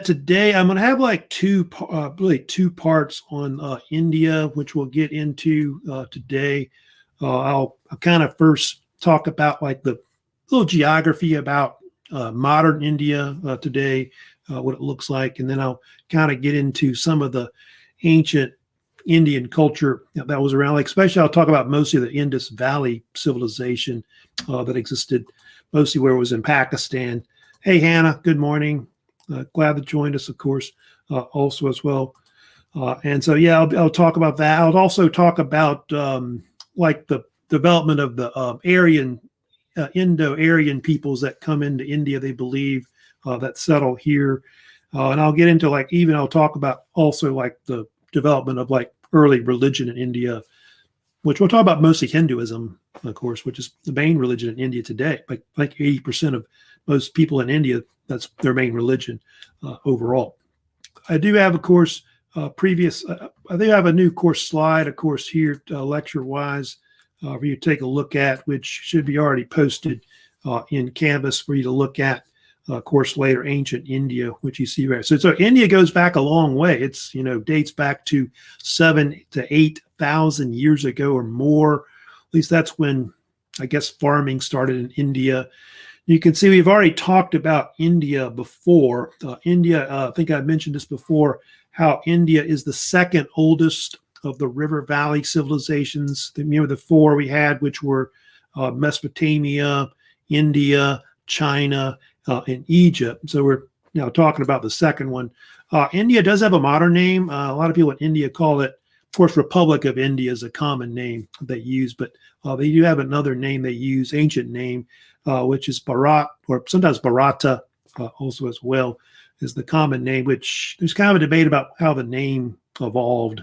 Today I'm going to have like really two parts on India, which we'll get into today. I'll kind of first talk about like the little geography about modern India today, what it looks like, and then I'll kind of get into some of the ancient Indian culture that was around. Like especially, I'll talk about mostly the Indus Valley Civilization that existed mostly where it was in Pakistan. Hey, Hannah, good morning. Glad that joined us, of course, also as well. And so, yeah, I'll talk about that. I'll also talk about like the development of the Aryan, Indo-Aryan peoples that come into India, they believe, that settle here. And I'll get into like, even I'll talk about also like the development of like early religion in India, which we'll talk about mostly Hinduism, of course, which is the main religion in India today. Like 80% of most people in India, that's their main religion overall. I do have, of course, I do have a new course slide, of course, here lecture-wise for you to take a look at, which should be already posted in Canvas for you to look at. Of course, later, ancient India, which you see right. So India goes back a long way. It's, dates back to 7,000 to 8,000 years ago or more. At least that's when, I guess, farming started in India. You can see we've already talked about India before. I think I mentioned this before, how India is the second oldest of the river valley civilizations. Remember the four we had, which were Mesopotamia, India, China, and Egypt. So we're now talking about the second one. India does have a modern name. A lot of people in India call it, of course, Republic of India is a common name they use, but they do have another name they use, ancient name, which is Bharat, or sometimes Bharata also as well, is the common name, which there's kind of a debate about how the name evolved.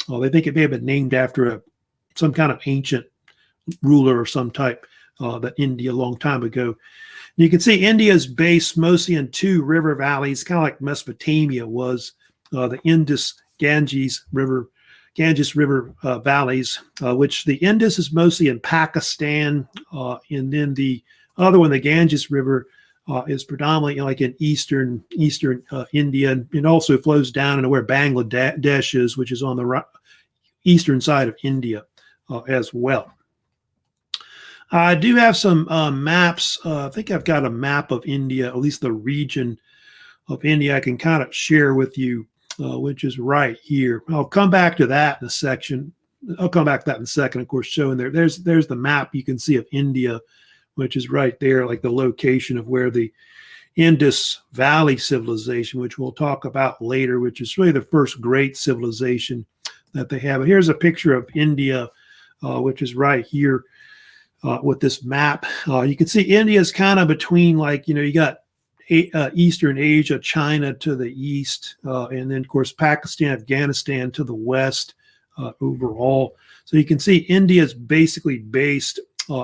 They think it may have been named after some kind of ancient ruler or some type that India a long time ago. You can see India is based mostly in two river valleys, kind of like Mesopotamia was, the Ganges River valleys, which the Indus is mostly in Pakistan, and then the other one, the Ganges River, is predominantly like in eastern India, and also flows down into where Bangladesh is, which is on the eastern side of India as well. I do have some maps. I think I've got a map of India, at least the region of India I can kind of share with you, which is right here. I'll come back to that in a section. I'll come back to that in a second, of course, showing there's the map you can see of India, which is right there, like the location of where the Indus Valley Civilization, which we'll talk about later, which is really the first great civilization that they have. But here's a picture of India, which is right here with this map. You can see India is kind of between, like, you got Eastern Asia, China to the east, and then, of course, Pakistan, Afghanistan to the west overall. So you can see India is basically based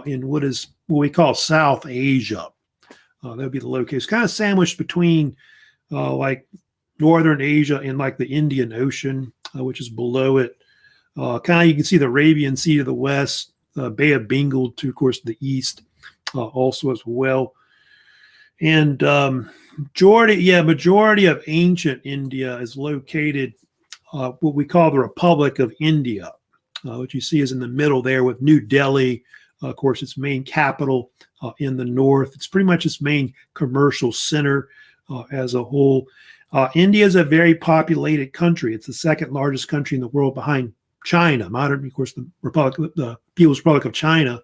in what we call South Asia. That would be the location. Kind of sandwiched between like Northern Asia and like the Indian Ocean, which is below it. Kind of you can see the Arabian Sea to the west, Bay of Bengal to, of course, the east also as well. And majority of ancient India is located what we call the Republic of India, which you see is in the middle there with New Delhi, of course, its main capital in the north. It's pretty much its main commercial center as a whole. India is a very populated country. It's the second largest country in the world behind China. Modern, of course, the People's Republic of China.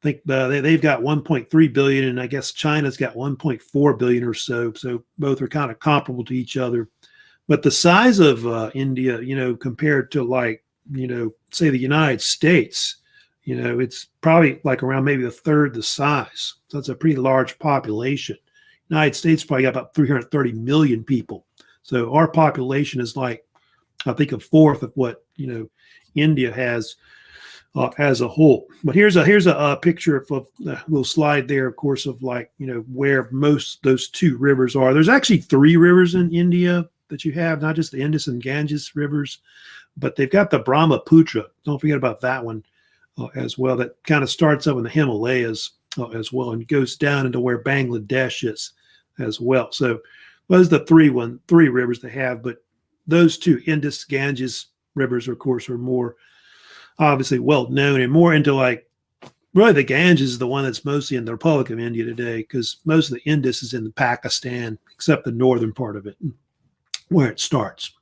I think they've got 1.3 billion, and I guess China's got 1.4 billion or so. So both are kind of comparable to each other. But the size of India, compared to like, say the United States, it's probably like around maybe a third the size. So it's a pretty large population. United States probably got about 330 million people. So our population is like, I think, a fourth of what, India has as a whole. But here's a picture of a little slide there, of course, of like, where most those two rivers are. There's actually three rivers in India that you have, not just the Indus and Ganges rivers, but they've got the Brahmaputra. Don't forget about that one as well. That kind of starts up in the Himalayas as well and goes down into where Bangladesh is as well. So Well, those are the three rivers they have, but those two, Indus, Ganges rivers, of course, are more obviously well known and more into like really the Ganges is the one that's mostly in the Republic of India today because most of the Indus is in Pakistan, except the northern part of it, where it starts.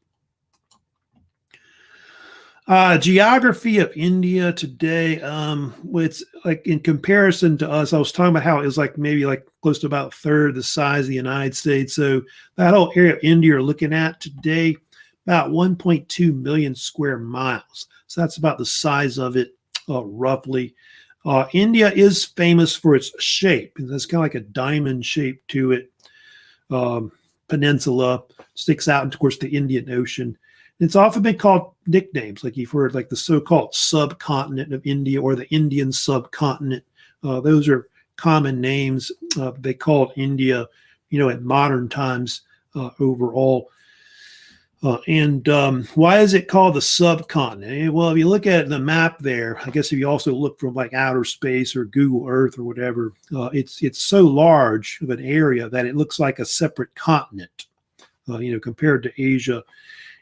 Geography of India today, it's like in comparison to us, I was talking about how it was like maybe like close to about a third the size of the United States. So that whole area of India you're looking at today, about 1.2 million square miles. So that's about the size of it, roughly. India is famous for its shape. It's kind of like a diamond shape to it. Peninsula sticks out, and of course, the Indian Ocean. It's often been called nicknames, like you've heard, like the so-called subcontinent of India or the Indian subcontinent. Those are common names. They called India, in modern times overall. And why is it called the subcontinent? Well, if you look at the map there, I guess if you also look from like outer space or Google Earth or whatever, it's so large of an area that it looks like a separate continent, compared to Asia.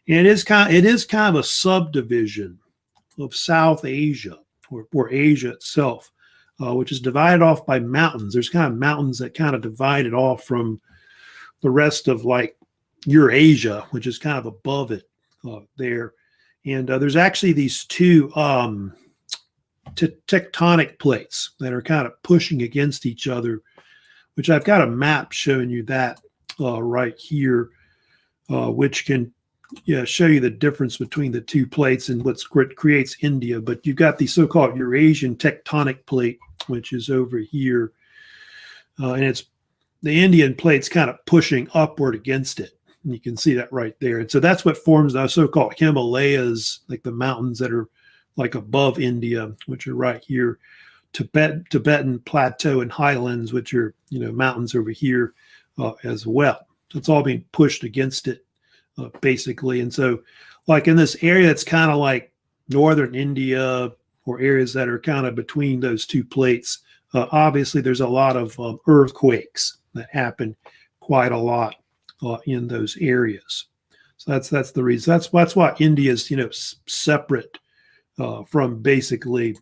And it is kind of a subdivision of South Asia or Asia itself, which is divided off by mountains. There's kind of mountains that kind of divide it off from the rest of like Eurasia, which is kind of above it there. And there's actually these two tectonic plates that are kind of pushing against each other, which I've got a map showing you that right here, which can show you the difference between the two plates and what creates India. But you've got the so-called Eurasian tectonic plate, which is over here. And it's the Indian plate's kind of pushing upward against it. And you can see that right there. And so that's what forms the so-called Himalayas, like the mountains that are like above India, which are right here. Tibetan Plateau and Highlands, which are, mountains over here as well. So it's all being pushed against it. Basically. And so like in this area, that's kind of like northern India or areas that are kind of between those two plates. Obviously, there's a lot of earthquakes that happen quite a lot in those areas. So that's the reason. That's why India is, separate from basically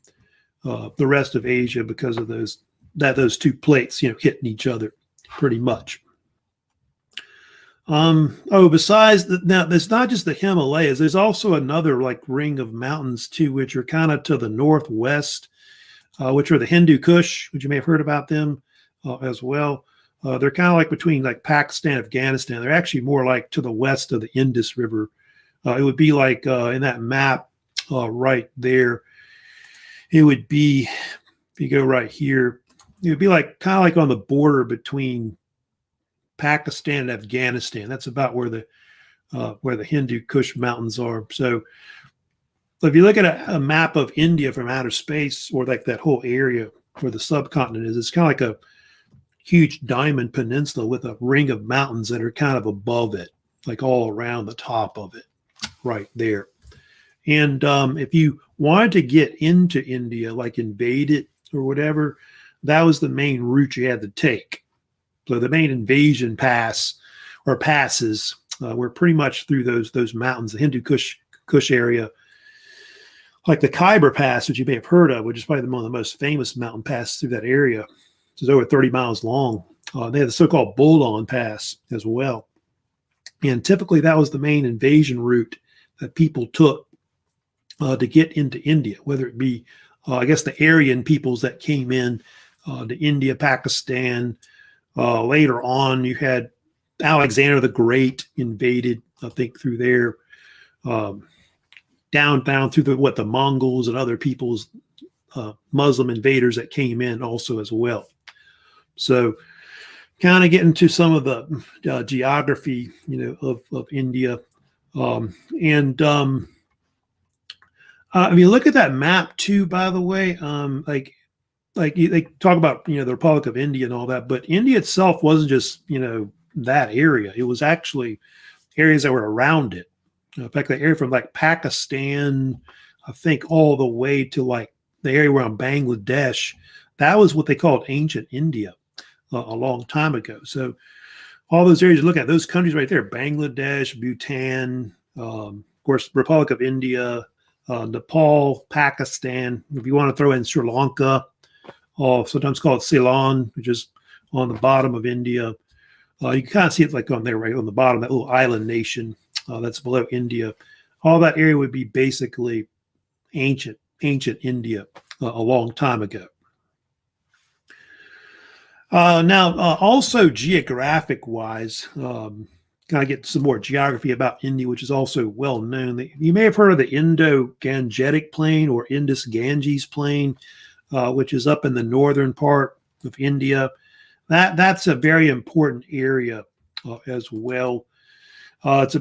the rest of Asia because of those two plates, hitting each other pretty much. Besides now, there's not just the Himalayas. There's also another like ring of mountains too, which are kind of to the northwest, which are the Hindu Kush, which you may have heard about them as well. They're kind of like between like Pakistan, Afghanistan. They're actually more like to the west of the Indus River. It would be like in that map right there. It would be, if you go right here, it would be like kind of like on the border between Pakistan and Afghanistan. That's about where the Hindu Kush mountains are. So if you look at a map of India from outer space, or like that whole area where the subcontinent is, it's kind of like a huge diamond peninsula with a ring of mountains that are kind of above it, like all around the top of it right there. And if you wanted to get into India, like invade it or whatever, that was the main route you had to take. So the main invasion passes were pretty much through those mountains, the Hindu Kush area, like the Khyber Pass, which you may have heard of, which is probably one of the most famous mountain passes through that area. It's over 30 miles long. They have the so-called Bolan Pass as well. And typically that was the main invasion route that people took to get into India, whether it be, I guess, the Aryan peoples that came in to India, Pakistan. Later on, you had Alexander the Great invaded, I think, through there, down through the Mongols and other people's Muslim invaders that came in also as well. So kind of getting to some of the geography, of India. If you look at that map too, by the way, they talk about, the Republic of India and all that, but India itself wasn't just, that area. It was actually areas that were around it. In fact, the area from like Pakistan, I think all the way to like the area around Bangladesh, that was what they called ancient India a long time ago. So all those areas you look at, those countries right there, Bangladesh, Bhutan, of course, Republic of India, Nepal, Pakistan. If you want to throw in Sri Lanka, sometimes called Ceylon, which is on the bottom of India. You can kind of see it like on there, right on the bottom, that little island nation that's below India. All that area would be basically ancient India a long time ago. Also geographic-wise, kind of get some more geography about India, which is also well known. You may have heard of the Indo-Gangetic Plain or Indus-Ganges Plain, which is up in the northern part of India. That's a very important area as well. It's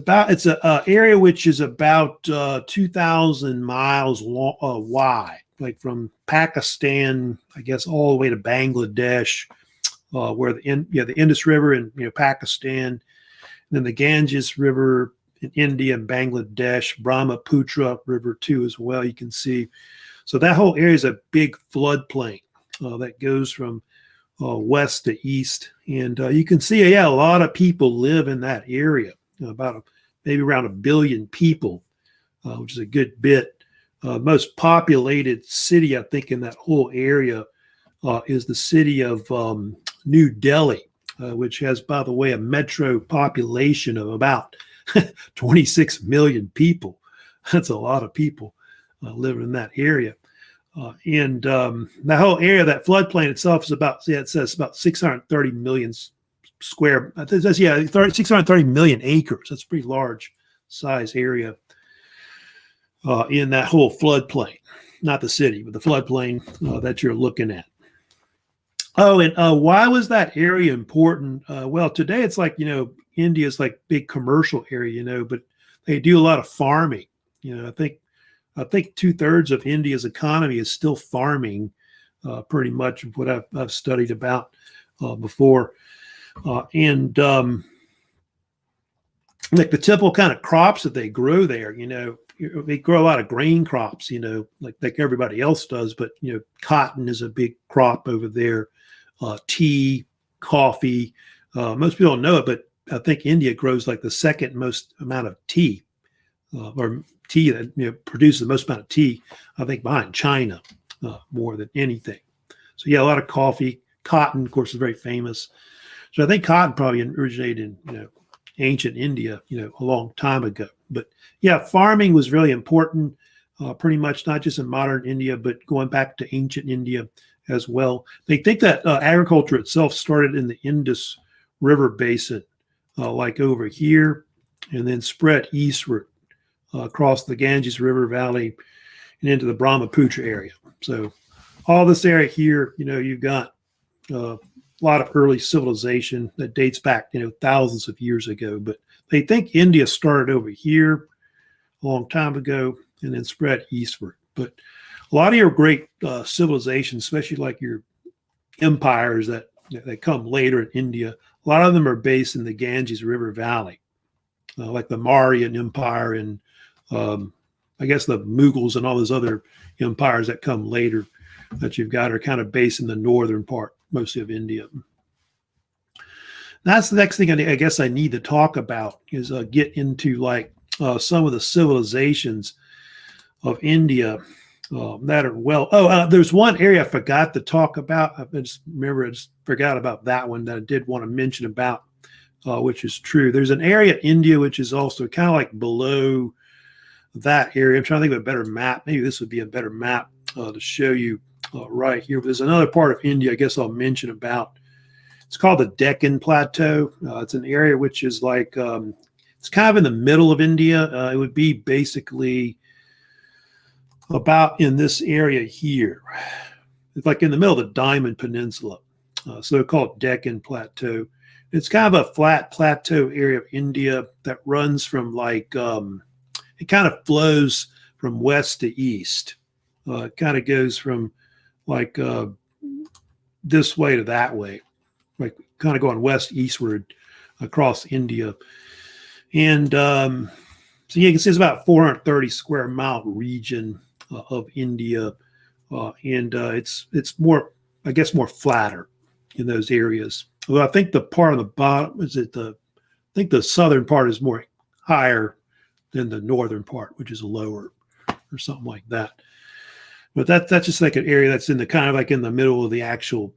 an area which is about 2,000 miles long, wide, like from Pakistan, I guess, all the way to Bangladesh, where the Indus River in Pakistan, and then the Ganges River in India and Bangladesh, Brahmaputra River too as well. You can see, so that whole area is a big floodplain that goes from west to east, and you can see, a lot of people live in that area. Maybe around 1 billion people, which is a good bit. Most populated city, I think, in that whole area is the city of New Delhi, which has, by the way, a metro population of about 26 million people. That's a lot of people living in that area. And that whole area, that floodplain itself is about, it says about 630 million square, it says, 630 million acres. That's a pretty large size area in that whole floodplain. Not the city, but the floodplain that you're looking at. Oh, and why was that area important? Well, today it's like, India's like big commercial area, but they do a lot of farming. I think 2/3 of India's economy is still farming, pretty much what I've studied about before. And like the typical kind of crops that they grow there, they grow a lot of grain crops, like everybody else does, but, cotton is a big crop over there. Tea, coffee. Most people don't know it, but I think India grows like the second most amount of tea, or tea that produces the most amount of tea, I think, behind China, more than anything. So a lot of coffee. Cotton, of course, is very famous. So I think cotton probably originated in ancient India, a long time ago. But farming was really important, pretty much not just in modern India, but going back to ancient India as well. They think that agriculture itself started in the Indus River basin, like over here, and then spread eastward across the Ganges River Valley and into the Brahmaputra area. So all this area here, you've got a lot of early civilization that dates back, thousands of years ago. But they think India started over here a long time ago and then spread eastward. But a lot of your great civilizations, especially like your empires that come later in India, a lot of them are based in the Ganges River Valley, like the Aryan Empire and I guess the Mughals and all those other empires that come later that you've got are kind of based in the northern part, mostly of India. That's the next thing I guess I need to talk about is get into like some of the civilizations of India that are there's one area I forgot to talk about. I just forgot about that one that I did want to mention about, which is true. There's an area in India which is also kind of like below that area. I'm trying to think of a better map. Maybe this would be a better map to show you right here. But there's another part of India I guess I'll mention about. It's called the Deccan Plateau. It's an area which is like, it's kind of in the middle of India. It would be basically about in this area here. It's like in the middle of the Diamond Peninsula. So called Deccan Plateau. It's kind of a flat plateau area of India that runs from like, it kind of flows from west to east. It kind of goes from like this way to that way, like kind of going west eastward across India. And so you can see it's about 430 square mile region of India. And it's more, I guess, more flatter in those areas. Although I think the part on the bottom I think the southern part is more higher than the northern part, which is lower or something like that. But that's just like an area that's in the kind of like in the middle of the actual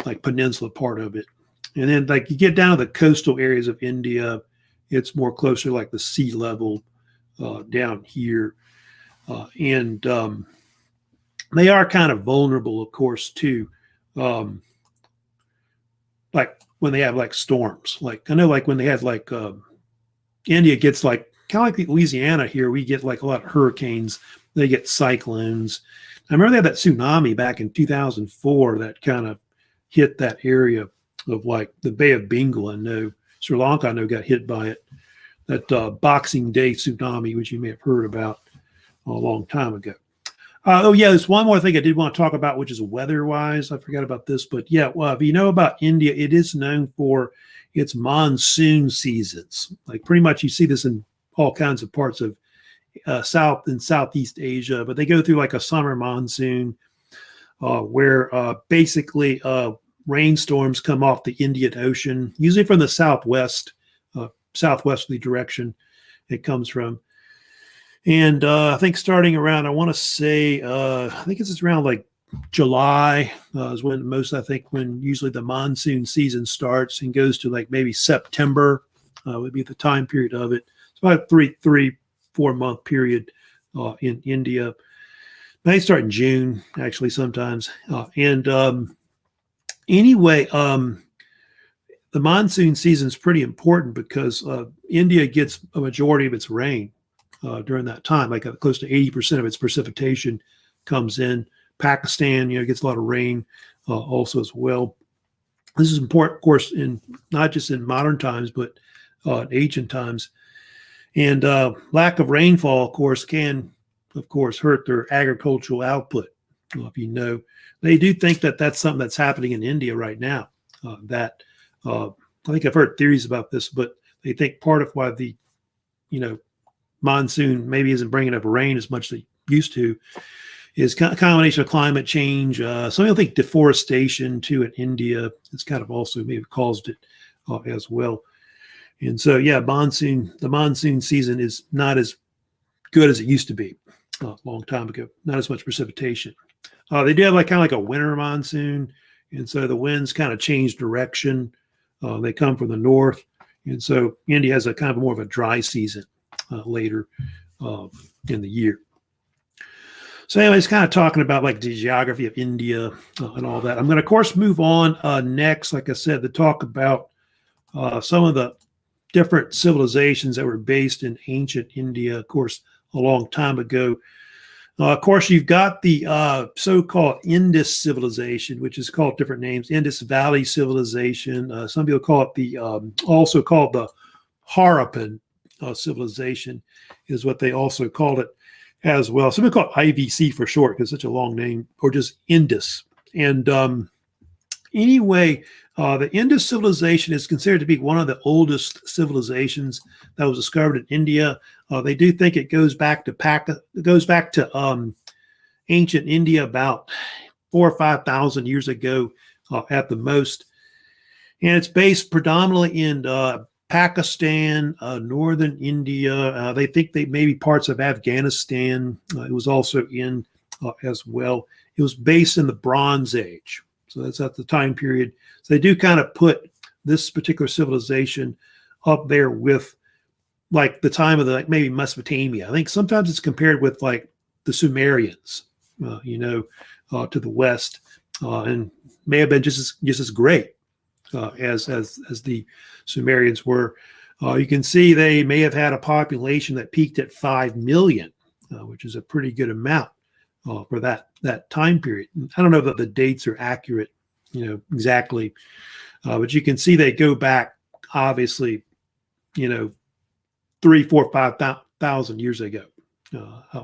like peninsula part of it. And then like you get down to the coastal areas of India, it's more closer like the sea level down here. And they are kind of vulnerable, of course, to like when they have like storms. Like I know like when they had like India gets like kind of like Louisiana here, we get like a lot of hurricanes. They get cyclones. I remember they had that tsunami back in 2004 that kind of hit that area of like the Bay of Bengal. I know Sri Lanka, I know, got hit by it. That Boxing Day tsunami, which you may have heard about a long time ago. Oh, yeah, there's one more thing I did want to talk about, which is weather-wise. I forgot about this, but yeah, well, if you know about India, it is known for its monsoon seasons. Like pretty much you see this in all kinds of parts of South and Southeast Asia, but they go through like a summer monsoon where basically rainstorms come off the Indian Ocean, usually from the southwest, southwesterly direction it comes from. And I think starting around, I want to say, I think it's around like July is when most, I think, when usually the monsoon season starts and goes to like maybe September would be the time period of it. It's about a 4 month period in India. They start in June, actually, sometimes. Anyway, the monsoon season is pretty important because India gets a majority of its rain during that time. Like close to 80% of its precipitation comes in. Pakistan, gets a lot of rain also as well. This is important, of course, in not just in modern times, but in ancient times. And lack of rainfall, of course, can, of course, hurt their agricultural output. If you know, they do think that that's something that's happening in India right now. I think I've heard theories about this, but they think part of why the, monsoon maybe isn't bringing up rain as much as it used to is a combination of climate change. Some people think deforestation too in India. It's kind of also maybe caused it as well. And so, yeah, the monsoon season is not as good as it used to be a long time ago. Not as much precipitation. They do have like kind of like a winter monsoon, and so the winds kind of change direction. They come from the north, and so India has a kind of more of a dry season later in the year. So anyways, kind of talking about like the geography of India and all that. I'm going to, of course, move on next, like I said, to talk about some of the different civilizations that were based in ancient India, of course, a long time ago. Of course, you've got the so-called Indus civilization, which is called different names. Indus Valley Civilization. Some people call it also called the Harappan civilization, is what they also called it as well. Some people call it IVC for short because it's such a long name, or just Indus. And anyway, the Indus civilization is considered to be one of the oldest civilizations that was discovered in India. They do think it goes back to ancient India about 4,000 or 5,000 years ago at the most, and it's based predominantly in Pakistan, northern India. They think they maybe parts of Afghanistan. It was also in as well. It was based in the Bronze Age, so that's at the time period. So they do kind of put this particular civilization up there with like the time of the like maybe Mesopotamia. I think sometimes it's compared with like the Sumerians, to the west, and may have been just as great as the Sumerians were. You can see they may have had a population that peaked at 5 million, which is a pretty good amount for that time period. I don't know that the dates are accurate, exactly, but you can see they go back obviously, 3, 4, 5,000 years ago.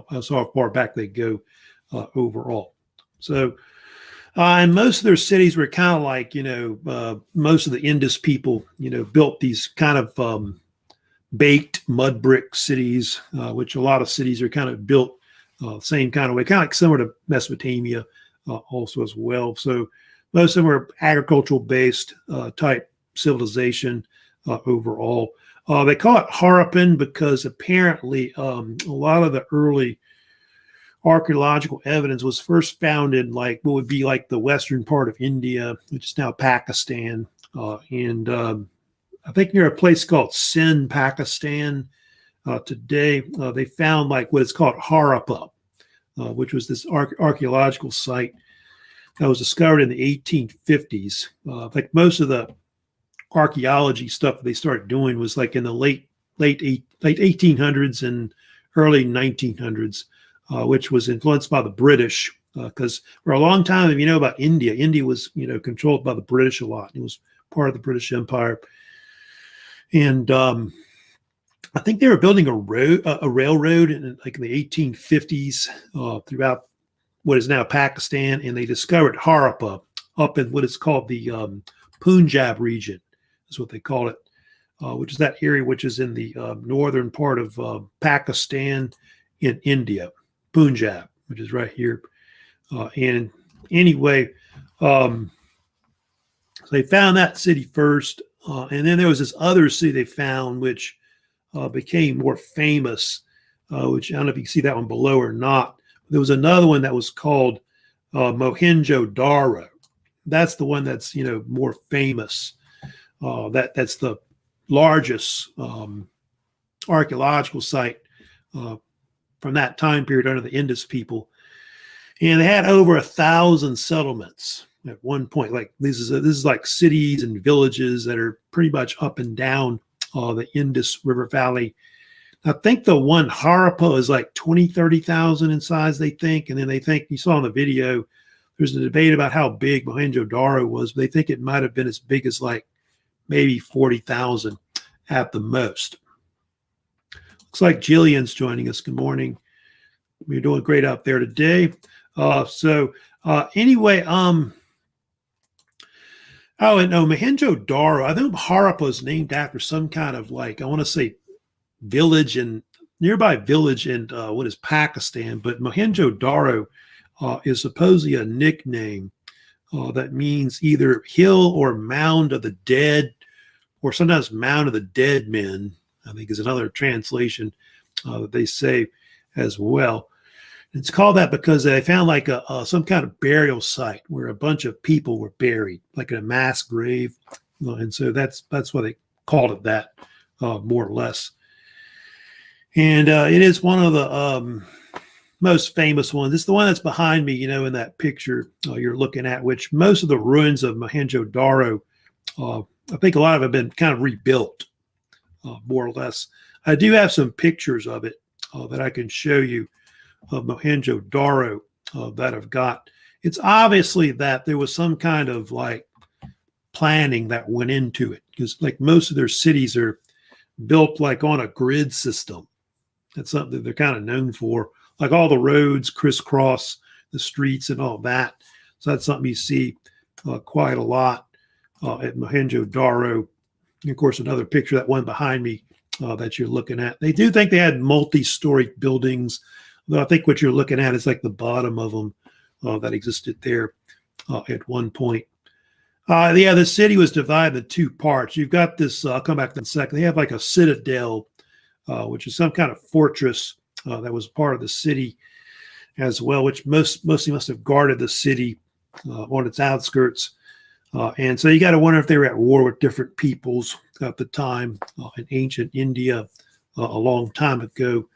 That's how far back they go overall. So, and most of their cities were kind of like, most of the Indus people, built these kind of baked mud brick cities, which a lot of cities are kind of built same kind of way, kind of like similar to Mesopotamia also as well. So most of them were agricultural based type civilization overall. They call it Harappan because apparently a lot of the early archaeological evidence was first found in like what would be like the western part of India, which is now Pakistan, and I think near a place called Sindh, Pakistan. Today, they found like what is called Harappa, which was this archaeological site that was discovered in the 1850s. Like most of the archaeology stuff that they started doing was like in the late 1800s and early 1900s, which was influenced by the British. Because for a long time, if you know about India, India was controlled by the British a lot. It was part of the British Empire, and I think they were building a railroad in like in the 1850s throughout what is now Pakistan, and they discovered Harappa up in what is called the Punjab region, is what they call it, which is that area which is in the northern part of Pakistan in India, Punjab, which is right here. And anyway, so they found that city first, and then there was this other city they found which became more famous, which I don't know if you can see that one below or not. There was another one that was called Mohenjo-daro. That's the one that's more famous. That's the largest archaeological site from that time period under the Indus people, and they had over 1,000 settlements at one point. Like this is like cities and villages that are pretty much up and down the Indus River Valley. I think the one Harappa is like 30,000 in size, they think. And then they think, you saw in the video, there's a debate about how big Mohenjo-daro was, but they think it might have been as big as like maybe 40,000 at the most. Looks like Jillian's joining us. Good morning. We're doing great out there today. Anyway, oh, and no, Mohenjo-daro, I think Harappa is named after some kind of like, I want to say nearby village in what is Pakistan, but Mohenjo-daro is supposedly a nickname that means either hill or mound of the dead, or sometimes mound of the dead men, I think is another translation that they say as well. It's called that because they found like some kind of burial site where a bunch of people were buried, like in a mass grave, and so that's why they called it that, more or less. And it is one of the most famous ones. It's the one that's behind me, in that picture you're looking at, which most of the ruins of Mohenjo-daro, I think a lot of them have been kind of rebuilt, more or less. I do have some pictures of it that I can show you of Mohenjo-daro that I've got. It's obviously that there was some kind of like planning that went into it, because like most of their cities are built like on a grid system. That's something that they're kind of known for. Like all the roads crisscross the streets and all that. So that's something you see quite a lot at Mohenjo-daro. And of course, another picture, that one behind me that you're looking at. They do think they had multi-story buildings, though I think what you're looking at is like the bottom of them that existed there at one point. Yeah, the city was divided into two parts. You've got this, I'll come back to that in a second. They have like a citadel, which is some kind of fortress that was part of the city as well, which mostly must have guarded the city on its outskirts. And so you got to wonder if they were at war with different peoples at the time in ancient India a long time ago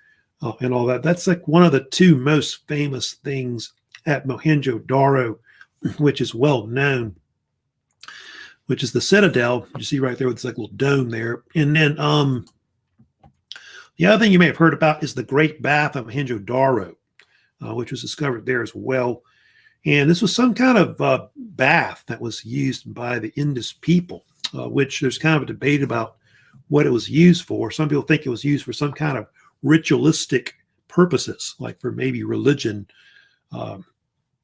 and all that. That's like one of the two most famous things at Mohenjo-daro, which is well known, which is the citadel. You see right there with this like little dome there. And then the other thing you may have heard about is the Great Bath of Mohenjo-daro, which was discovered there as well. And this was some kind of bath that was used by the Indus people, which there's kind of a debate about what it was used for. Some people think it was used for some kind of ritualistic purposes, like for maybe religion. They're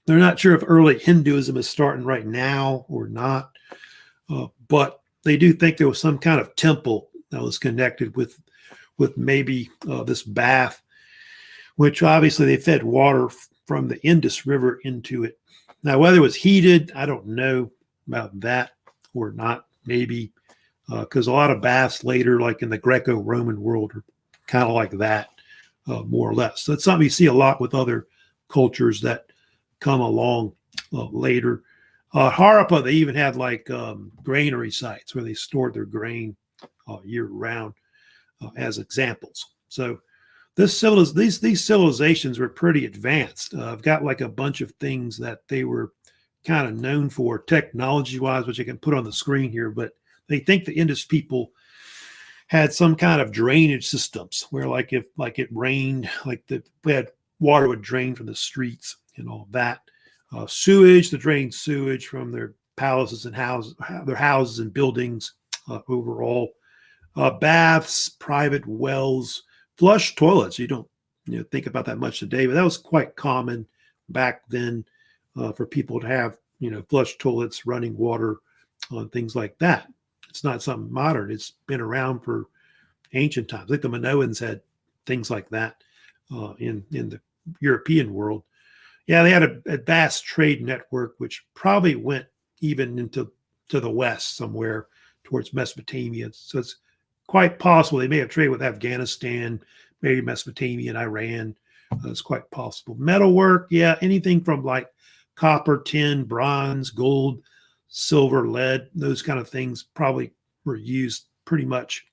not sure if early Hinduism is starting right now or not, but they do think there was some kind of temple that was connected with maybe this bath, which obviously they fed water from the Indus River into it. Now, whether it was heated, I don't know about that or not, maybe, because a lot of baths later, like in the Greco-Roman world, are kind of like that, more or less. So it's something you see a lot with other cultures that come along later. Harappa, they even had like granary sites where they stored their grain year round as examples. So these civilizations were pretty advanced. I've got like a bunch of things that they were kind of known for technology-wise, which I can put on the screen here. But they think the Indus people had some kind of drainage systems where, like, if like it rained, like we had water would drain from the streets and all that. Sewage, to drain sewage from their palaces and their houses and buildings overall. Baths, private wells, flush toilets. You don't think about that much today, but that was quite common back then for people to have flush toilets, running water, things like that. It's not something modern. It's been around for ancient times. Like the Minoans had things like that in the European world. Yeah, they had a vast trade network, which probably went even into the west somewhere towards Mesopotamia. So it's quite possible they may have traded with Afghanistan, maybe Mesopotamia and Iran. It's quite possible. Metalwork, yeah, anything from like copper, tin, bronze, gold, silver, lead, those kind of things probably were used pretty much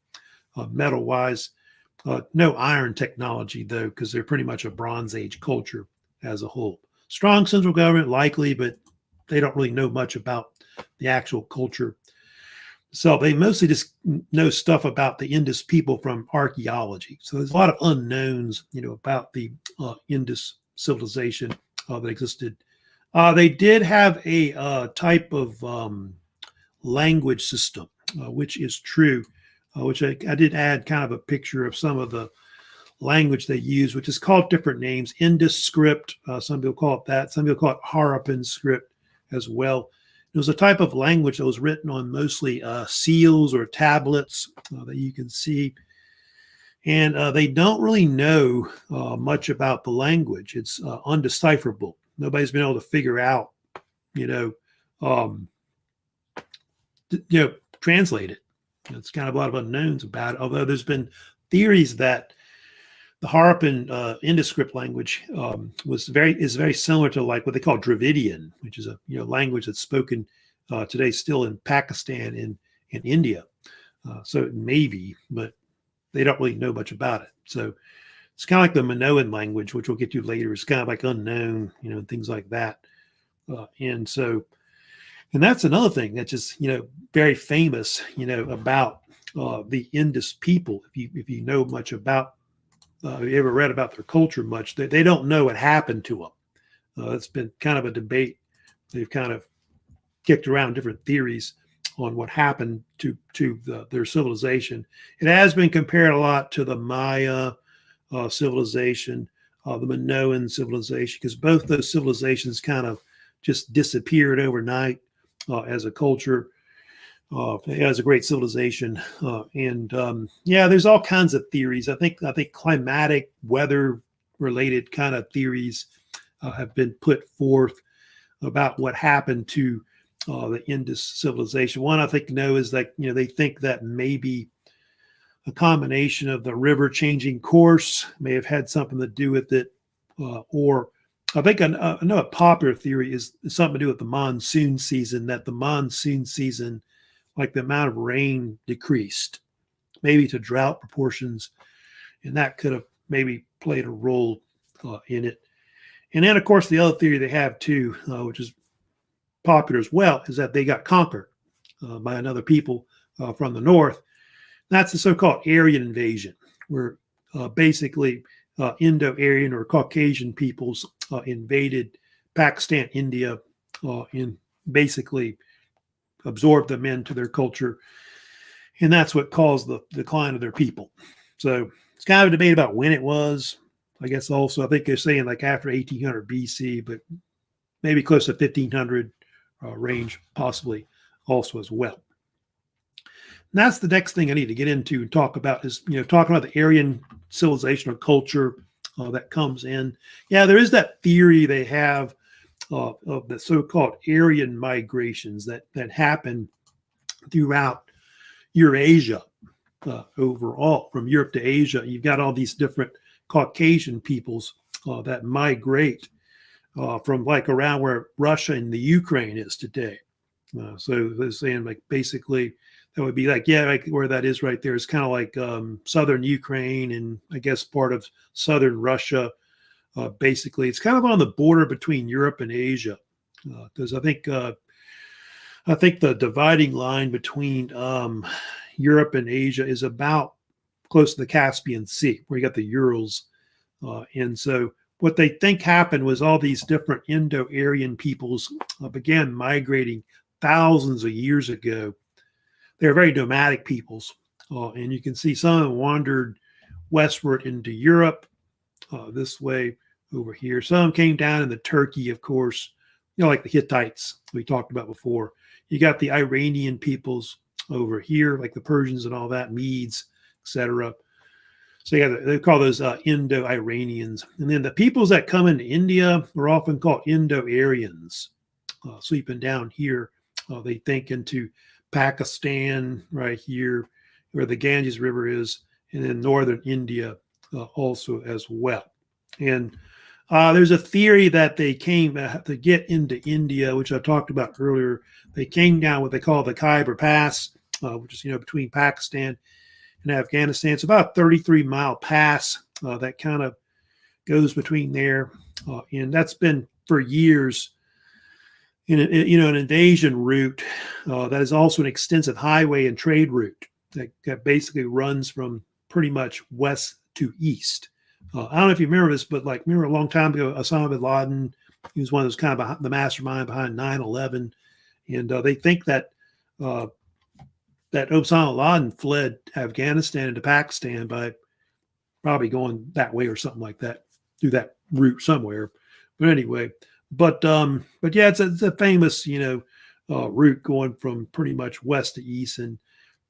metal-wise. No iron technology, though, because they're pretty much a Bronze Age culture as a whole. Strong central government, likely, but they don't really know much about the actual culture. So they mostly just know stuff about the Indus people from archaeology. So there's a lot of unknowns, about the Indus civilization that existed. They did have a type of language system, which is true, which I did add kind of a picture of some of the language they use, which is called different names. Indus script, some people call it that. Some people call it Harappan script as well. It was a type of language that was written on mostly seals or tablets that you can see. And they don't really know much about the language. It's undecipherable. Nobody's been able to figure out, translate it. It's kind of a lot of unknowns about it. Although there's been theories that the Harappan Indus script language is very similar to like what they call Dravidian, which is a language that's spoken today still in Pakistan and in India. So maybe, but they don't really know much about it. So it's kind of like the Minoan language, which we'll get to later. It's kind of like unknown, things like that. And that's another thing that's just very famous, about the Indus people. If you know much about, you ever read about their culture much, they don't know what happened to them. It's been kind of a debate. They've kind of kicked around different theories on what happened to their civilization. It has been compared a lot to the Maya civilization, the Minoan civilization, because both those civilizations kind of just disappeared overnight as a culture. It has a great civilization, there's all kinds of theories. I think climatic, weather-related kind of theories have been put forth about what happened to the Indus civilization. One I think is that they think that maybe a combination of the river changing course may have had something to do with it, or I think I know a popular theory is something to do with the monsoon season. That the monsoon season, like the amount of rain decreased, maybe to drought proportions, and that could have maybe played a role in it. And then, of course, the other theory they have too, which is popular as well, is that they got conquered by another people from the north. That's the so-called Aryan invasion, where basically Indo-Aryan or Caucasian peoples invaded Pakistan, India, and basically absorbed them into their culture. And that's what caused the decline of their people. So it's kind of a debate about when it was. I guess also, I think they're saying like after 1800 BC, but maybe close to 1500 range, possibly also as well. And that's the next thing I need to get into and talk about is, talking about the Aryan civilization or culture that comes in. Yeah, there is that theory they have of the so-called Aryan migrations that happened throughout Eurasia overall, from Europe to Asia. You've got all these different Caucasian peoples that migrate from like around where Russia and the Ukraine is today. So they're saying like basically that would be like, yeah, like where that is right there is kind of like southern Ukraine and I guess part of southern Russia. Basically, it's kind of on the border between Europe and Asia, because I think the dividing line between Europe and Asia is about close to the Caspian Sea, where you got the Urals, and so what they think happened was all these different Indo-Aryan peoples began migrating thousands of years ago. They're very nomadic peoples, and you can see some of them wandered westward into Europe this way over here. Some came down into Turkey, of course, like the Hittites we talked about before. You got the Iranian peoples over here, like the Persians and all that, Medes, etc. So yeah, they call those Indo-Iranians. And then the peoples that come into India are often called Indo-Aryans. Sweeping down here, they think into Pakistan right here, where the Ganges River is, and then northern India also as well. And there's a theory that they came to get into India, which I talked about earlier. They came down what they call the Khyber Pass, which is between Pakistan and Afghanistan. It's about a 33-mile pass that kind of goes between there, and that's been for years an invasion route that is also an extensive highway and trade route that basically runs from pretty much west to east. I don't know if you remember this, but remember a long time ago, Osama bin Laden, he was one of those kind of the mastermind behind 9/11, and they think that Osama bin Laden fled Afghanistan into Pakistan by probably going that way or something like that, through that route somewhere. But anyway, but yeah, it's a famous route going from pretty much west to east, and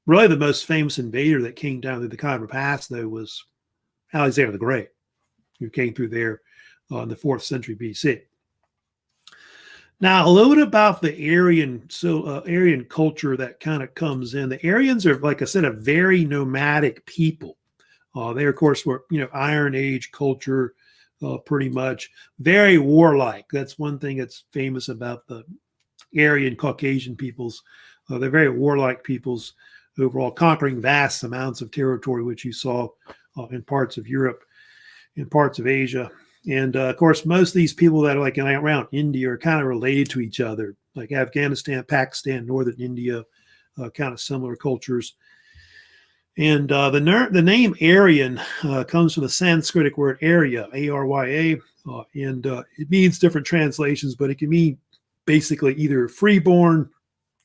really the most famous invader that came down through the Khyber Pass though was Alexander the Great, who came through there in the 4th century BC. Now, a little bit about the Aryan, Aryan culture that kind of comes in. The Aryans are, like I said, a very nomadic people. They, of course, were, Iron Age culture, pretty much. Very warlike. That's one thing that's famous about the Aryan Caucasian peoples. They're very warlike peoples overall, conquering vast amounts of territory, which you saw in parts of Europe, in parts of Asia. And of course, most of these people that are around India are kind of related to each other, like Afghanistan, Pakistan, northern India, kind of similar cultures. And the name Aryan comes from the Sanskritic word Arya, Arya, and it means different translations, but it can mean basically either freeborn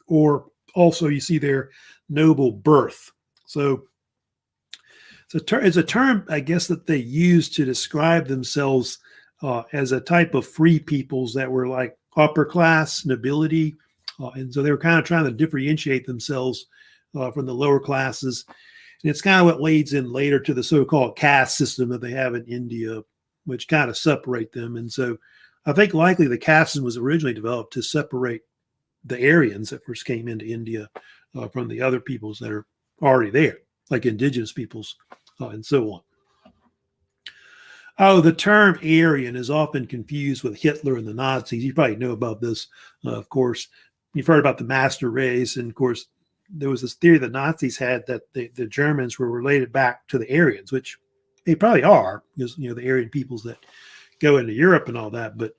or also you see there noble birth. So it's a term, I guess, that they use to describe themselves as a type of free peoples that were like upper class nobility. And so they were kind of trying to differentiate themselves from the lower classes. And it's kind of what leads in later to the so-called caste system that they have in India, which kind of separate them. And so I think likely the caste system was originally developed to separate the Aryans that first came into India from the other peoples that are already there, like indigenous peoples. And so on. Oh, the term Aryan is often confused with Hitler and the Nazis. You probably know about this, of course. You've heard about the master race. And, of course, there was this theory the Nazis had that the Germans were related back to the Aryans, which they probably are, because, the Aryan peoples that go into Europe and all that. But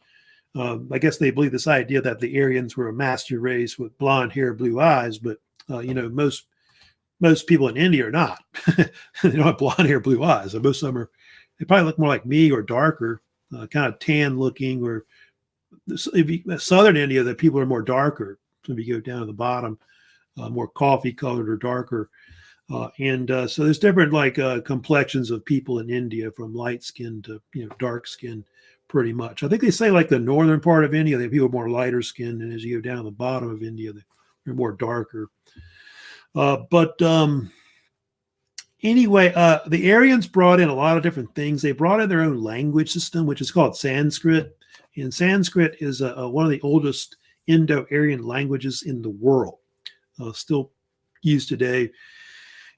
I guess they believe this idea that the Aryans were a master race with blonde hair, blue eyes. But, most people in India are not. They don't have blonde hair, blue eyes. So most of them they probably look more like me or darker, kind of tan looking. Or southern India, the people are more darker. So if you go down to the bottom, more coffee colored or darker. And so there's different complexions of people in India, from light skin to dark skin, pretty much. I think they say the northern part of India, they have people more lighter skinned, and as you go down to the bottom of India, they're more darker. Anyway, the Aryans brought in a lot of different things. They brought in their own language system, which is called Sanskrit. And Sanskrit is one of the oldest Indo-Aryan languages in the world, still used today.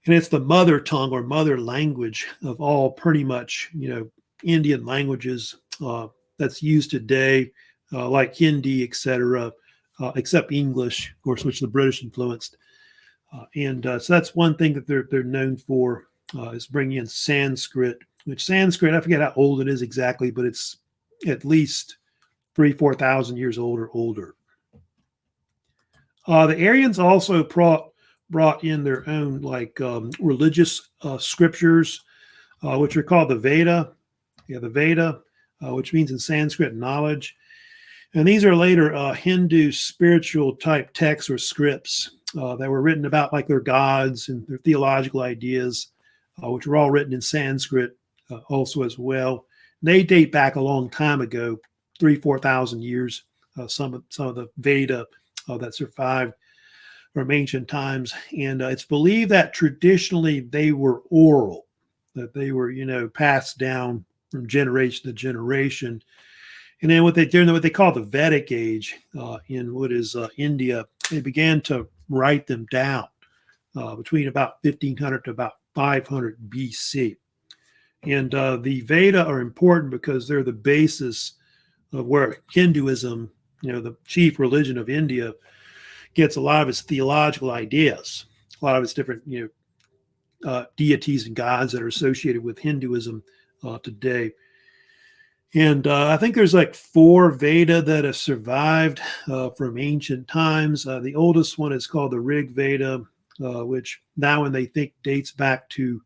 And it's the mother tongue or mother language of all pretty much, Indian languages that's used today, like Hindi, etc., except English, of course, which the British influenced. So that's one thing that they're known for, is bringing in Sanskrit, which Sanskrit, I forget how old it is exactly, but it's at least 3,000-4,000 years old or older. The Aryans also brought in their own religious scriptures, which are called the Veda. Yeah, the Veda, which means in Sanskrit knowledge. And these are later Hindu spiritual type texts or scripts that were written about like their gods and their theological ideas, which were all written in Sanskrit also as well. They date back a long time ago, 3,000-4,000 years. Some of the Veda that survived from ancient times, and it's believed that traditionally they were oral, that they were passed down from generation to generation. And then during what they call the Vedic age in what is India, they began to write them down between about 1500 to about 500 BC. And the Veda are important because they're the basis of where Hinduism, the chief religion of India, gets a lot of its theological ideas, a lot of its different deities and gods that are associated with Hinduism today. And I think there's like 4 Veda that have survived from ancient times. The oldest one is called the Rig Veda, which now when they think dates back to,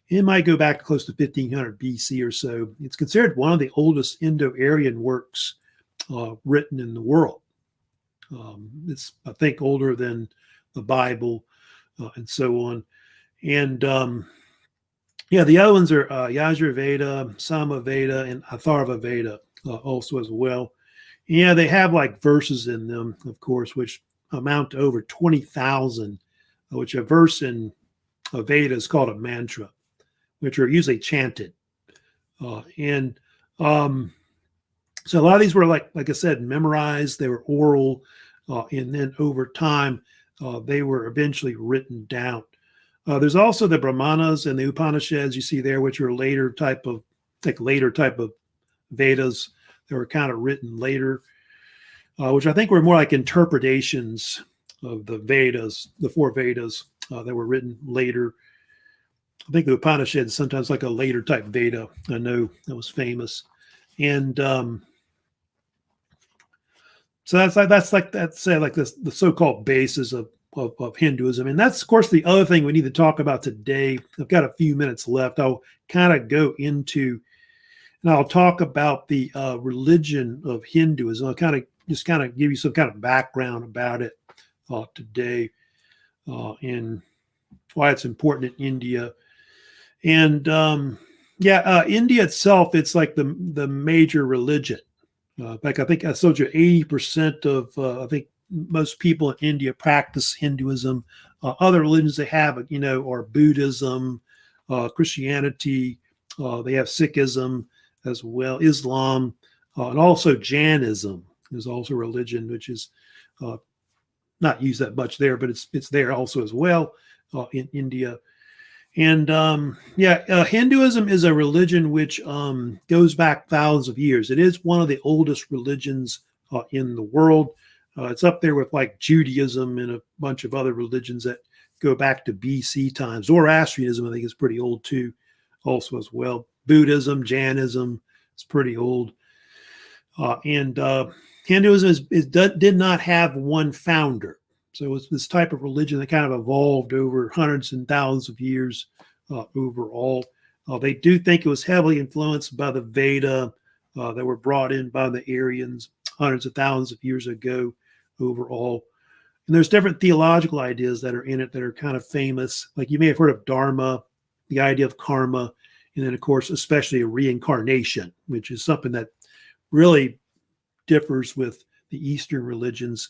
it might go back close to 1500 BC or so. It's considered one of the oldest Indo-Aryan works written in the world. It's, I think, older than the Bible and so on. And the other ones are Yajur Veda, Sama Veda, and Atharva Veda also as well. Yeah, they have like verses in them, of course, which amount to over 20,000, which a verse in a Veda is called a mantra, which are usually chanted. So a lot of these were like I said, memorized. They were oral, and then over time, they were eventually written down. There's also the Brahmanas and the Upanishads you see there, which are later type of Vedas that were kind of written later, which I think were more like interpretations of the Vedas, the 4 Vedas that were written later. I think the Upanishad is sometimes like a later type Veda. I know that was famous. And so that's the so-called basis of Hinduism. And that's, of course, the other thing we need to talk about today. I've got a few minutes left. I'll kind of go into, and I'll talk about the religion of Hinduism. I'll kind of give you some kind of background about it today and why it's important in India. And India itself, it's like the major religion. Like I think I told you, 80% of I think most people in India practice Hinduism. Other religions they have, are Buddhism, Christianity. They have Sikhism as well, Islam, and also Jainism is also a religion, which is not used that much there, but it's there also as well in India. And Hinduism is a religion which goes back thousands of years. It is one of the oldest religions in the world. It's up there with like Judaism and a bunch of other religions that go back to BC times. Zoroastrianism, I think, is pretty old too, also as well. Buddhism, Jainism is pretty old. And Hinduism did not have one founder. So it's this type of religion that kind of evolved over hundreds and thousands of years overall. They do think it was heavily influenced by the Veda that were brought in by the Aryans hundreds of thousands of years ago overall. And there's different theological ideas that are in it that are kind of famous. Like you may have heard of dharma, the idea of karma, and then, of course, especially reincarnation, which is something that really differs with the Eastern religions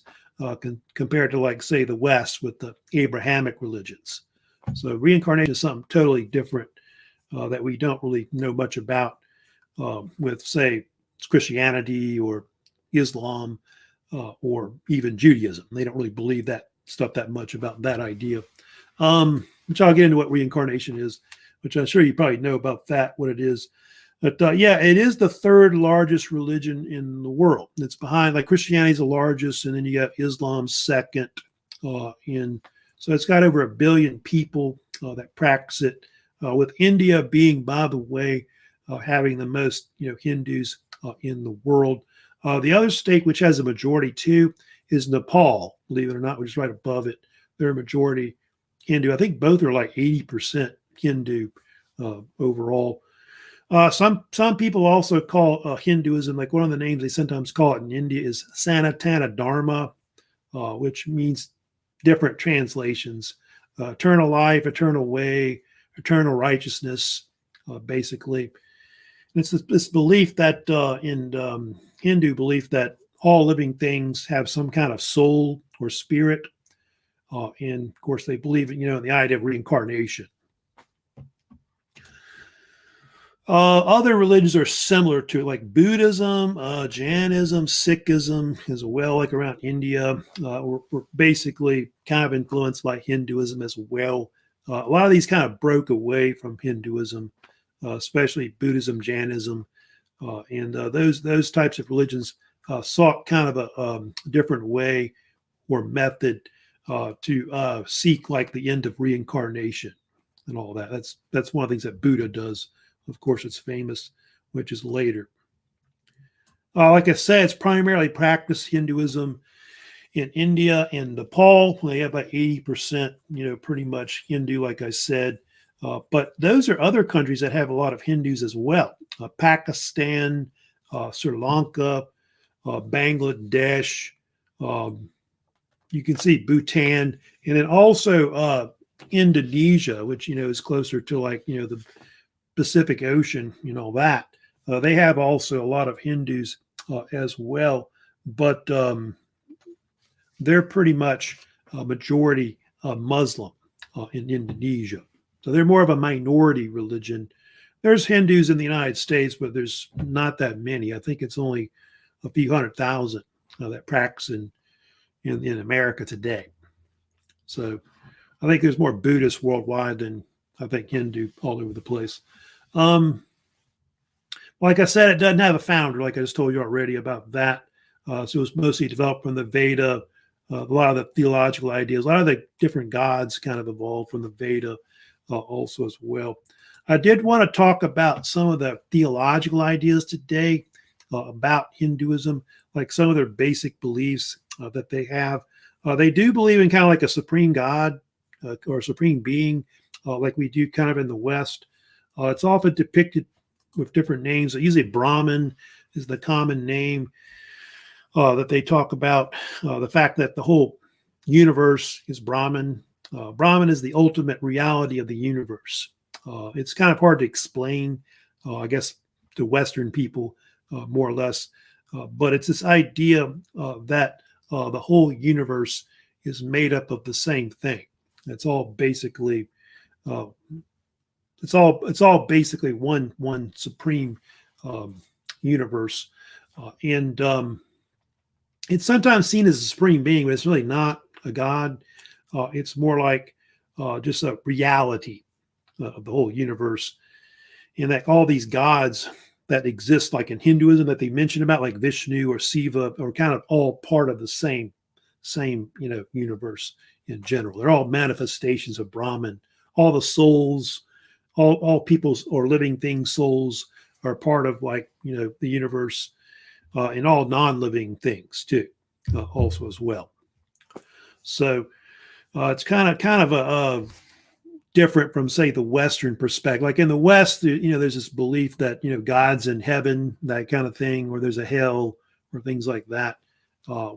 compared to, like, say, the West with the Abrahamic religions. So reincarnation is something totally different that we don't really know much about with, say, it's Christianity or Islam or even Judaism. They don't really believe that stuff that much about that idea. Which I'll get into what reincarnation is, which I'm sure you probably know about that, what it is. But yeah, it is the third largest religion in the world. It's behind, like Christianity is the largest, and then you got Islam second. So it's got over 1 billion people that practice it. With India being, by the way, having the most Hindus in the world. The other state which has a majority too is Nepal. Believe it or not, which is right above it. They're a majority Hindu. I think both are like 80% Hindu overall. Some people also call Hinduism, like one of the names they sometimes call it in India is Sanatana Dharma, which means different translations. Eternal life, eternal way, eternal righteousness, basically. And it's this belief that in Hindu belief that all living things have some kind of soul or spirit. And of course, they believe in the idea of reincarnation. Other religions are similar to it, like Buddhism, Jainism, Sikhism as well, like around India. We're basically kind of influenced by Hinduism as well. A lot of these kind of broke away from Hinduism, especially Buddhism, Jainism, and those types of religions sought kind of a different way or method to seek like the end of reincarnation and all that. That's one of the things that Buddha does. Of course, it's famous, which is later. Like I said, it's primarily practiced Hinduism in India and Nepal. They have about 80%, pretty much Hindu, like I said. But those are other countries that have a lot of Hindus as well. Pakistan, Sri Lanka, Bangladesh. You can see Bhutan, and then also Indonesia, which is closer to like the Pacific Ocean, all that. They have also a lot of Hindus as well, but they're pretty much a majority Muslim in Indonesia. So they're more of a minority religion. There's Hindus in the United States, but there's not that many. I think it's only a few 100,000 that practice in America today. So I think there's more Buddhists worldwide than I think Hindu all over the place. Like I said, it doesn't have a founder, like I just told you already about that. So it was mostly developed from the Veda. A lot of the theological ideas, a lot of the different gods kind of evolved from the Veda also as well. I did want to talk about some of the theological ideas today about Hinduism, like some of their basic beliefs that they have. They do believe in kind of like a supreme God or a supreme being, like we do kind of in the West. It's often depicted with different names. Usually Brahman is the common name that they talk about. The fact that the whole universe is Brahman. Brahman is the ultimate reality of the universe. It's kind of hard to explain, I guess, to Western people, more or less. But it's this idea that the whole universe is made up of the same thing. It's all basically it's all basically one supreme universe, and it's sometimes seen as a supreme being, but it's really not a god. It's more like just a reality of the whole universe, and that all these gods that exist, like in Hinduism, that they mention about, like Vishnu or Shiva, are kind of all part of the same universe in general. They're all manifestations of Brahman. All the souls, all people's or living things' souls are part of the universe, and all non-living things too, also as well. So it's kind of a different from, say, the Western perspective. Like in the West, there's this belief that God's in heaven, that kind of thing, or there's a hell or things like that,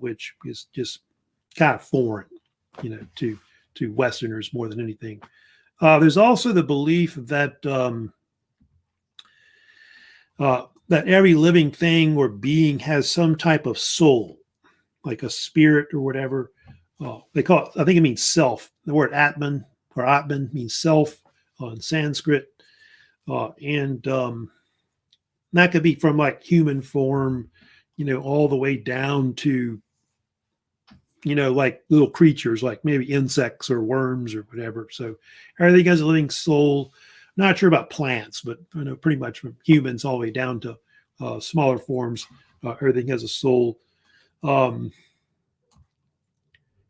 which is just kind of foreign, to Westerners more than anything. There's also the belief that that every living thing or being has some type of soul, like a spirit or whatever. They call it, I think it means self. The word Atman or Atman means self in Sanskrit. And that could be from like human form, all the way down to, like little creatures, like maybe insects or worms or whatever. So everything has a living soul. Not sure about plants, but I know pretty much from humans all the way down to smaller forms, everything has a soul. And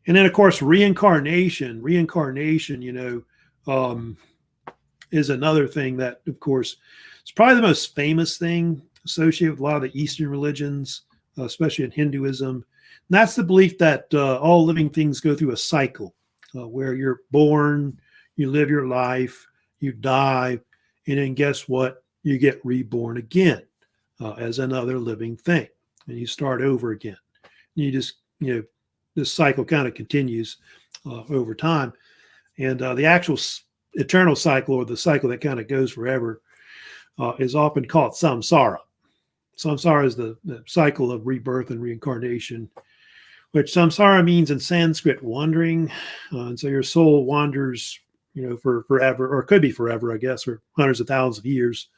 then, of course, reincarnation. Reincarnation, is another thing that, of course, it's probably the most famous thing associated with a lot of the Eastern religions, especially in Hinduism. And that's the belief that all living things go through a cycle where you're born, you live your life, you die, and then guess what? You get reborn again as another living thing, and you start over again. And you just, this cycle kind of continues over time. And the actual eternal cycle, or the cycle that kind of goes forever, is often called samsara. Samsara is the cycle of rebirth and reincarnation, which samsara means in Sanskrit wandering. And so your soul wanders, for forever, or it could be forever, I guess, or hundreds of thousands of years,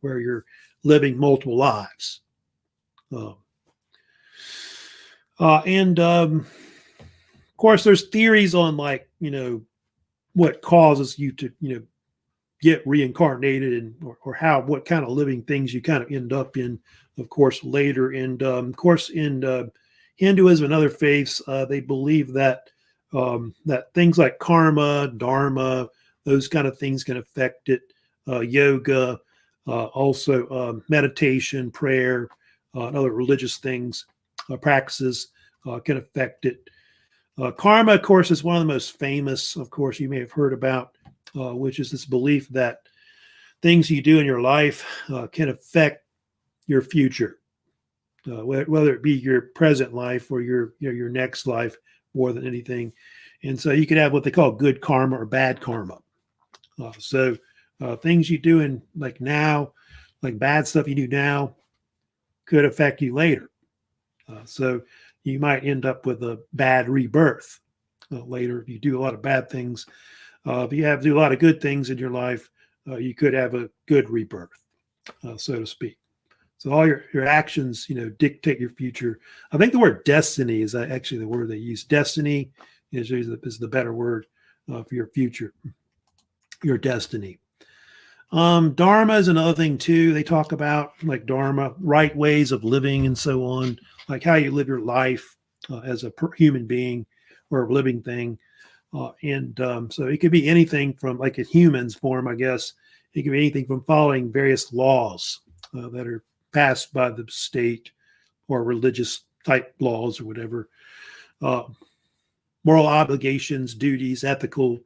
where you're living multiple lives. And of course, there's theories on what causes you to, get reincarnated, and or what kind of living things you kind of end up in, of course, later. And of course, in Hinduism and other faiths, they believe that that things like karma, dharma, those kind of things can affect it. Yoga, also meditation, prayer, and other religious things, practices can affect it. Karma, of course, is one of the most famous, of course, you may have heard about, which is this belief that things you do in your life can affect your future, whether it be your present life or your next life more than anything. And so you could have what they call good karma or bad karma. So things you do in now, like bad stuff you do now, could affect you later. So you might end up with a bad rebirth later if you do a lot of bad things. If you have to do a lot of good things in your life, you could have a good rebirth, so to speak. So all your actions, dictate your future. I think the word destiny is actually the word they use. Destiny is the better word for your future, your destiny. Dharma is another thing too. They talk about dharma, right ways of living and so on, like how you live your life as a human being or a living thing. And so it could be anything from, like in humans form, I guess, it could be anything from following various laws that are passed by the state or religious type laws or whatever, moral obligations, duties, ethical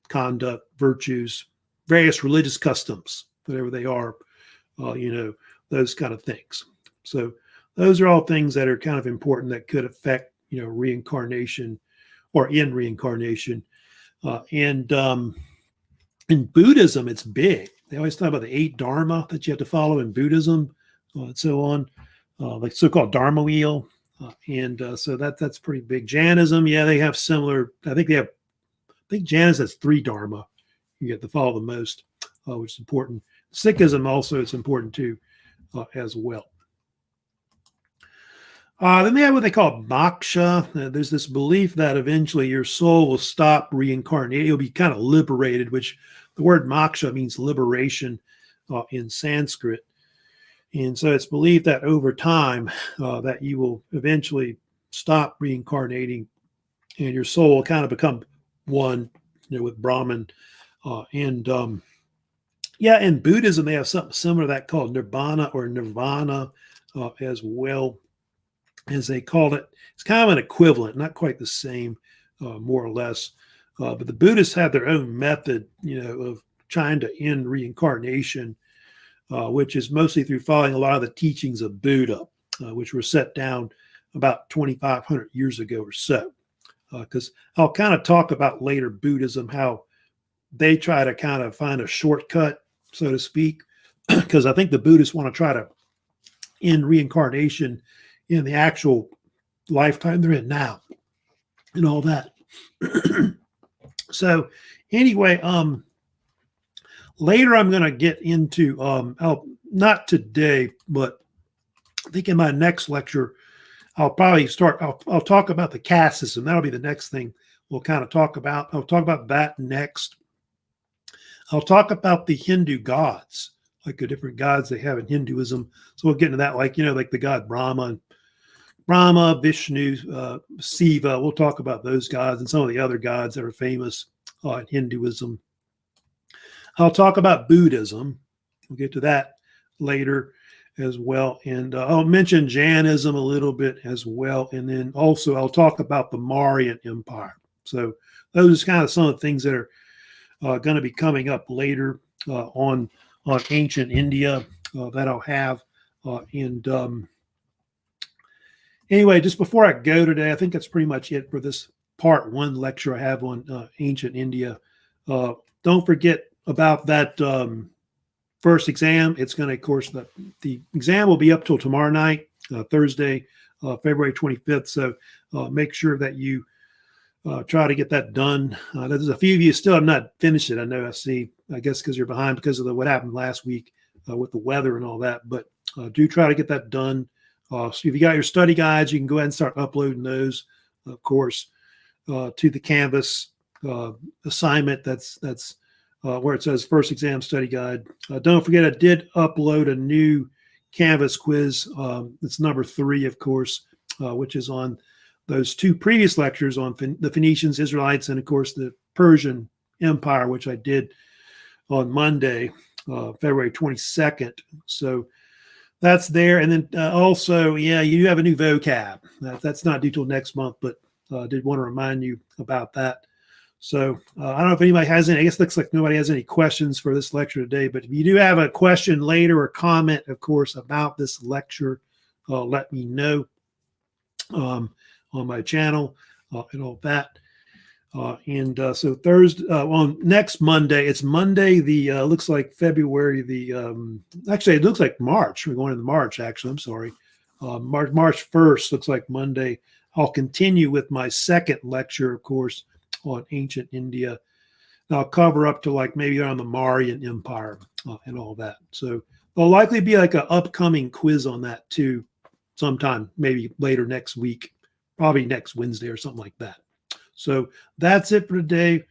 conduct, virtues, various religious customs, whatever they are, those kind of things. So those are all things that are kind of important that could affect, reincarnation or in reincarnation. And in Buddhism, it's big. They always talk about the 8 dharma that you have to follow in Buddhism and so on, like so-called dharma wheel. So that's pretty big. Jainism, yeah, they have similar. I think Jainism has 3 dharma. You have to follow the most, which is important. Sikhism also is important too, as well. Then they have what they call moksha. There's this belief that eventually your soul will stop reincarnating. You'll be kind of liberated, which the word moksha means liberation in Sanskrit. And so it's believed that over time that you will eventually stop reincarnating and your soul will kind of become one, with Brahman. In Buddhism, they have something similar to that called nirvana or nirvana as well, as they call it. It's kind of an equivalent, not quite the same, more or less. But the Buddhists have their own method, of trying to end reincarnation, which is mostly through following a lot of the teachings of Buddha, which were set down about 2,500 years ago or so. Because I'll kind of talk about later Buddhism, how they try to kind of find a shortcut, so to speak, because I think the Buddhists want to try to end reincarnation in the actual lifetime they're in now and all that. So anyway, later I'm going to get into, I'll not today, but I think in my next lecture, I'll probably start, I'll talk about the caste system. That'll be the next thing we'll kind of talk about. I'll talk about that next. I'll talk about the Hindu gods, like the different gods they have in Hinduism. So we'll get into that, like, like the god Brahma, Vishnu, Siva. We'll talk about those gods and some of the other gods that are famous in Hinduism. I'll talk about Buddhism. We'll get to that later as well. And I'll mention Jainism a little bit as well. And then also I'll talk about the Mauryan Empire. So those are kind of some of the things that are going to be coming up later on ancient India that I'll have. Anyway, just before I go today, I think that's pretty much it for this part one lecture I have on ancient India. Don't forget about that first exam. It's going to, of course, the exam will be up till tomorrow night, Thursday, February 25th. So make sure that you try to get that done. There's a few of you still have not finished it. I know, I see, I guess because you're behind because of what happened last week with the weather and all that. But do try to get that done. So if you got your study guides, you can go ahead and start uploading those, of course, to the Canvas assignment. That's where it says first exam study guide. Don't forget, I did upload a new Canvas quiz. It's number 3, of course, which is on those 2 previous lectures on the Phoenicians, Israelites, and of course the Persian Empire, which I did on Monday, February 22nd. So that's there. And then also, yeah, you have a new vocab. That's not due till next month, but I did want to remind you about that. So I don't know if anybody has any, I guess it looks like nobody has any questions for this lecture today, but if you do have a question later or comment, of course, about this lecture, let me know on my channel and all that. So Thursday, on next Monday, it's Monday, the looks like February, actually, it looks like March. We're going into March, actually. I'm sorry. March 1st looks like Monday. I'll continue with my second lecture, of course, on ancient India. And I'll cover up to like maybe on the Mauryan Empire and all that. So there'll likely be like an upcoming quiz on that too, sometime maybe later next week, probably next Wednesday or something like that. So that's it for today.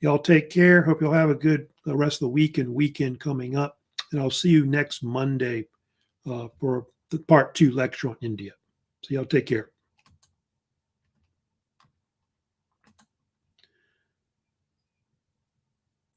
Y'all take care. Hope you'll have a good rest of the week and weekend coming up. And I'll see you next Monday for the part 2 lecture on India. So y'all take care.